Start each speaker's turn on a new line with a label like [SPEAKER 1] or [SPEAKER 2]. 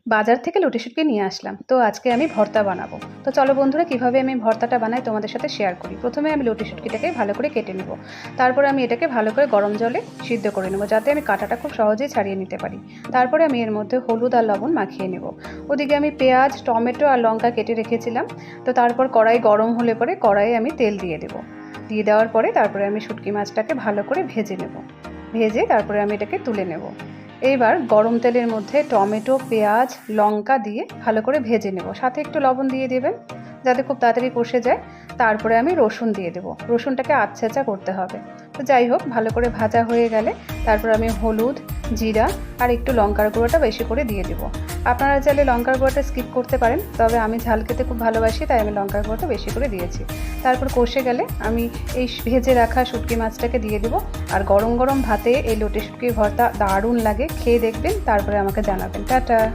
[SPEAKER 1] বাজার থেকে লটি শুটকি নিয়ে আসলাম। তো আজকে আমি ভর্তা বানাবো। তো চলো বন্ধুরা, কিভাবে আমি ভর্তাটা বানাই তোমাদের সাথে শেয়ার করি। প্রথমে আমি লটি শুটকিটাকে ভালো করে কেটে নেব। তারপরে আমি এটাকে ভালো করে গরম জলে সিদ্ধ করে নেব, যাতে আমি কাঁটাটা খুব সহজেই ছাড়িয়ে নিতে পারি। তারপরে আমি এর মধ্যে হলুদ আর লবণ মাখিয়ে নেব। ওদিকে আমি পেঁয়াজ, টমেটো আর লঙ্কা কেটে রেখেছিলাম। তো তারপর কড়াই গরম হলে পরে কড়াইয়ে আমি তেল দিয়ে দেবো। দিয়ে দেওয়ার পরে তারপরে আমি শুটকি মাছটাকে ভালো করে ভেজে নেব। ভেজে তারপরে আমি এটাকে তুলে নেব। এইবার গরম তেলের মধ্যে টমেটো, পেঁয়াজ, লঙ্কা দিয়ে ভালো করে ভেজে নেব। সাথে একটু লবণ দিয়ে দেবেন, যাতে খুব তাড়াতাড়ি কষে যায়। তারপরে আমি রসুন দিয়ে দেবো। রসুনটাকে আচ্ছা করতে হবে। তো যাই হোক, ভালো করে ভাজা হয়ে গেলে তারপর আমি হলুদ, জিরা আর একটু লঙ্কার গুঁড়োটা বেশি করে দিয়ে দেবো। আপনারা চাইলে লঙ্কার গুঁড়োটা স্কিপ করতে পারেন, তবে আমি ঝাল খেতে খুব ভালোবাসি, তাই আমি লঙ্কার গুঁড়োটা বেশি করে দিয়েছি। তারপর কষে গেলে আমি এই ভেজে রাখা শুটকি মাছটাকে দিয়ে দেবো। আর গরম গরম ভাতে এই লটি শুটকির ভর্তা দারুণ লাগে, খেয়ে দেখবেন, তারপরে আমাকে জানাবেন। টাটা।